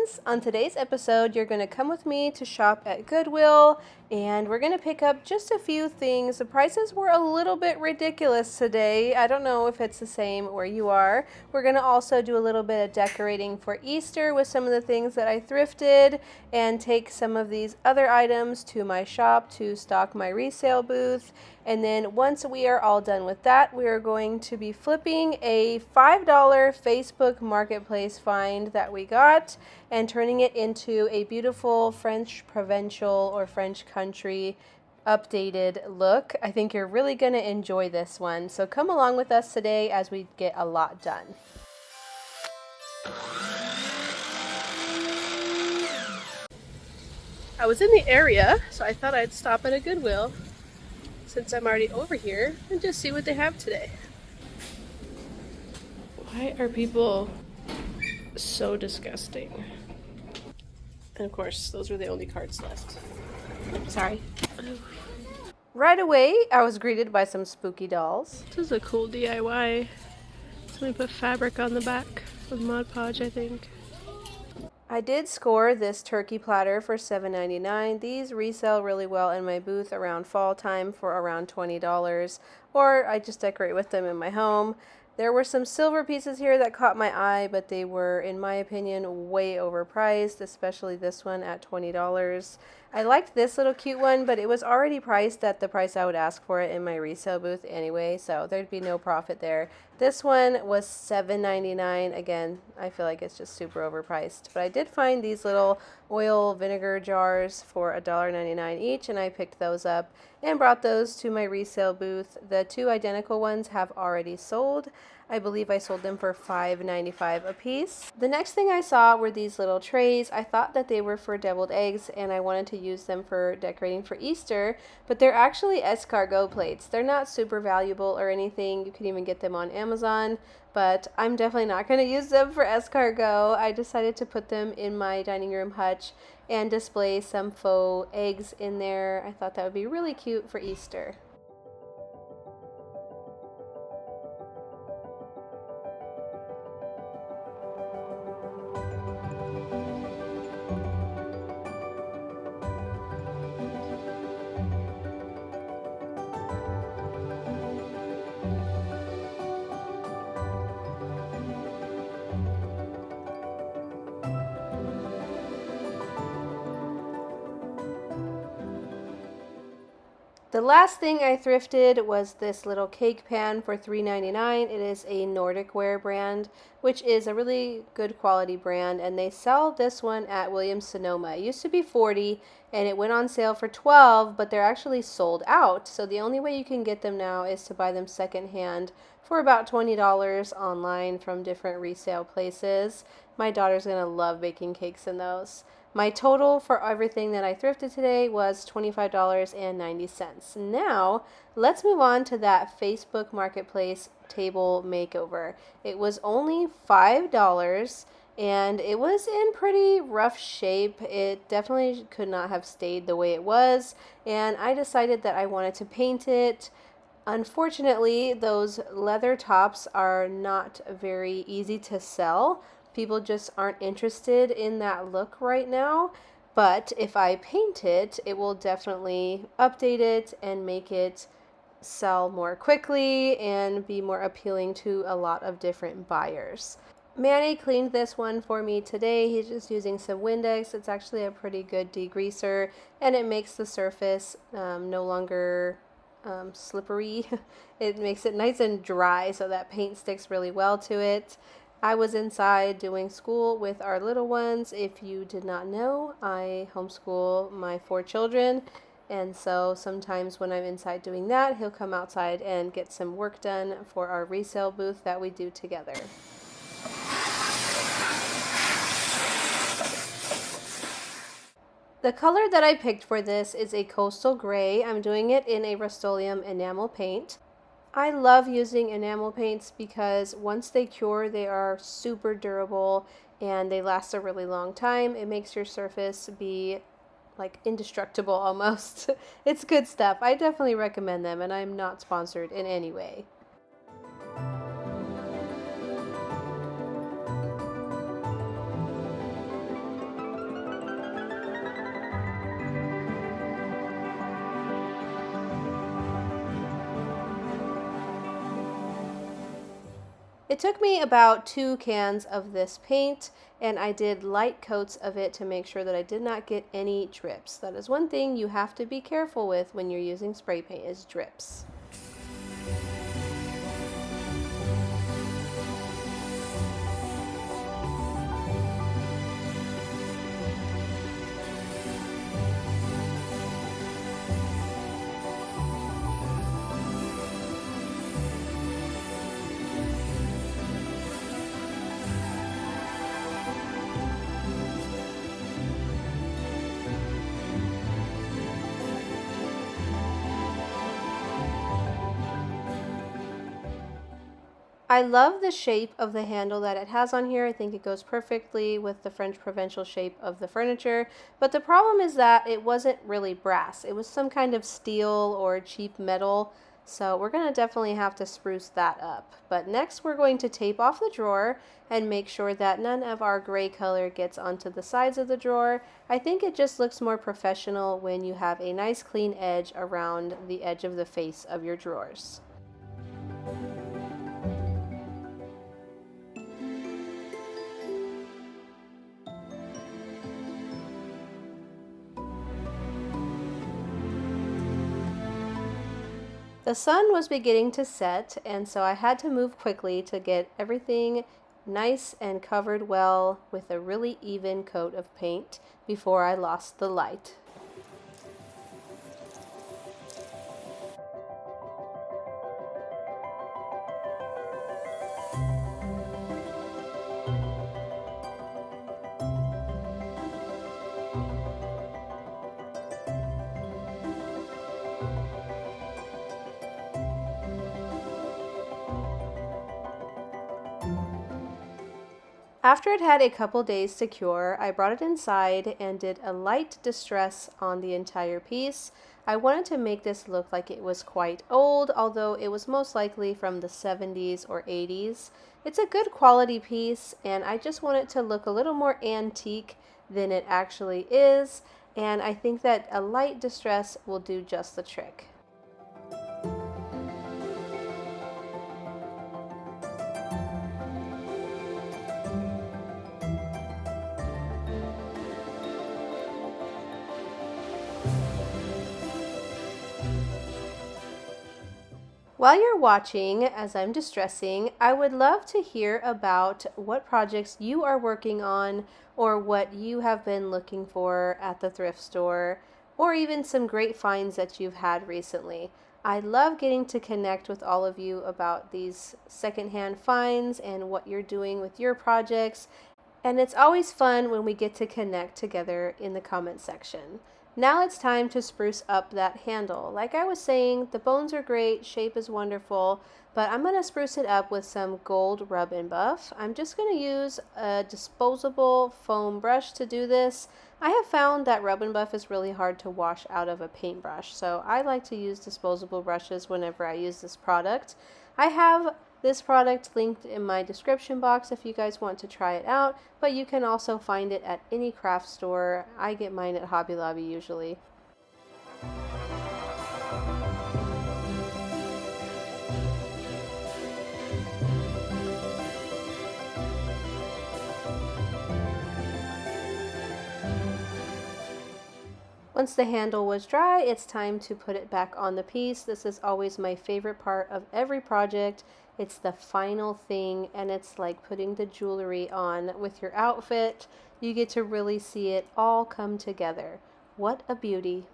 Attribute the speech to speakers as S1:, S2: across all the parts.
S1: friends! On today's episode, you're going to come with me to shop at Goodwill, and we're going to pick up just a few things. The prices were a little bit ridiculous today. I don't know if it's the same where you are. We're going to also do a little bit of decorating for Easter with some of the things that I thrifted, and take some of these other items to my shop to stock my resale booth. And then once we are all done with that, we are going to be flipping a $5 Facebook Marketplace find that we got and turning it into a beautiful French provincial or French country updated look. I think you're really going to enjoy this one. So come along with us today as we get a lot done. I was in the area, so I thought I'd stop at a Goodwill since I'm already over here and just see what they have today. Why are people so disgusting? And of course, those were the only cards left. Sorry. Right away, I was greeted by some spooky dolls. This is a cool DIY. Somebody put fabric on the back with Mod Podge, I think. I did score this turkey platter for $7.99. These resell really well in my booth around fall time for around $20, or I just decorate with them in my home. There were some silver pieces here that caught my eye, but they were, in my opinion, way overpriced, especially this one at $20. I liked this little cute one, but it was already priced at the price I would ask for it in my resale booth anyway, so there'd be no profit there. This one was $7.99. Again, I feel like it's just super overpriced. But I did find these little oil vinegar jars for $1.99 each, and I picked those up and brought those to my resale booth. The two identical ones have already sold. I believe I sold them for $5.95 a piece. The next thing I saw were these little trays. I thought that they were for deviled eggs and I wanted to use them for decorating for Easter, but they're actually escargot plates. They're not super valuable or anything. You can even get them on Amazon, but I'm definitely not going to use them for escargot. I decided to put them in my dining room hutch and display some faux eggs in there. I thought that would be really cute for Easter. The last thing I thrifted was this little cake pan for $3.99. It is a Nordic Ware brand, which is a really good quality brand, and they sell this one at Williams-Sonoma. It used to be $40 and it went on sale for $12, but they're actually sold out. So the only way you can get them now is to buy them secondhand for about $20 online from different resale places. My daughter's gonna love baking cakes in those. My total for everything that I thrifted today was $25.90. Now, let's move on to that Facebook Marketplace table makeover. It was only $5 and it was in pretty rough shape. It definitely could not have stayed the way it was, and I decided that I wanted to paint it. Unfortunately, those leather tops are not very easy to sell. People just aren't interested in that look right now, but if I paint it, it will definitely update it and make it sell more quickly and be more appealing to a lot of different buyers. Manny cleaned this one for me today. He's just using some Windex. It's actually a pretty good degreaser, and it makes the surface no longer slippery. It makes it nice and dry so that paint sticks really well to it. I was inside doing school with our little ones. If you did not know, I homeschool my 4 children, and so sometimes when I'm inside doing that, he'll come outside and get some work done for our resale booth that we do together. The color that I picked for this is a coastal gray. I'm doing it in a Rust-Oleum enamel paint. I love using enamel paints because once they cure, they are super durable and they last a really long time. It makes your surface be like indestructible almost. It's good stuff. I definitely recommend them, and I'm not sponsored in any way. It took me about 2 cans of this paint, and I did light coats of it to make sure that I did not get any drips. That is one thing you have to be careful with when you're using spray paint, is drips. I love the shape of the handle that it has on here. I think it goes perfectly with the French provincial shape of the furniture. But the problem is that it wasn't really brass. It was some kind of steel or cheap metal. So we're going to definitely have to spruce that up. But next we're going to tape off the drawer and make sure that none of our gray color gets onto the sides of the drawer. I think it just looks more professional when you have a nice clean edge around the edge of the face of your drawers. The sun was beginning to set, and so I had to move quickly to get everything nice and covered well with a really even coat of paint before I lost the light. After it had a couple days to cure, I brought it inside and did a light distress on the entire piece. I wanted to make this look like it was quite old, although it was most likely from the 70s or 80s. It's a good quality piece, and I just want it to look a little more antique than it actually is, and I think that a light distress will do just the trick. While you're watching, as I'm distressing, I would love to hear about what projects you are working on or what you have been looking for at the thrift store, or even some great finds that you've had recently. I love getting to connect with all of you about these secondhand finds and what you're doing with your projects. And it's always fun when we get to connect together in the comment section. Now it's time to spruce up that handle. Like I was saying, the bones are great, shape is wonderful, but I'm going to spruce it up with some gold rub and buff. I'm just going to use a disposable foam brush to do this. I have found that rub and buff is really hard to wash out of a paintbrush, so I like to use disposable brushes whenever I use this product. I have this product linked in my description box if you guys want to try it out, but you can also find it at any craft store. I get mine at Hobby Lobby usually. Once the handle was dry, it's time to put it back on the piece. This is always my favorite part of every project. It's the final thing, and it's like putting the jewelry on with your outfit. You get to really see it all come together. What a beauty.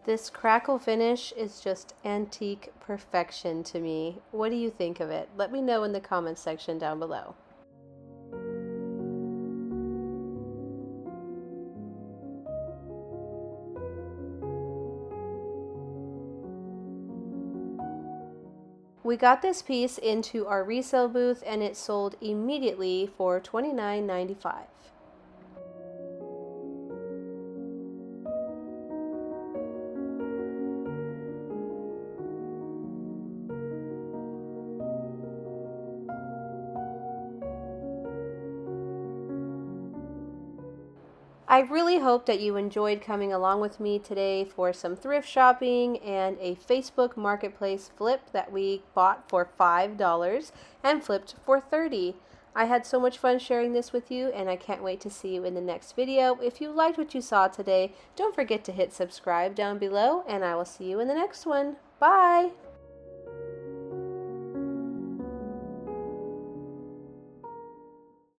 S1: This crackle finish is just antique perfection to me. What do you think of it? Let me know in the comments section down below. We got this piece into our resale booth and it sold immediately for $29.95. I really hope that you enjoyed coming along with me today for some thrift shopping and a Facebook Marketplace flip that we bought for $5 and flipped for $30. I had so much fun sharing this with you, and I can't wait to see you in the next video. If you liked what you saw today, don't forget to hit subscribe down below, and I will see you in the next one. Bye!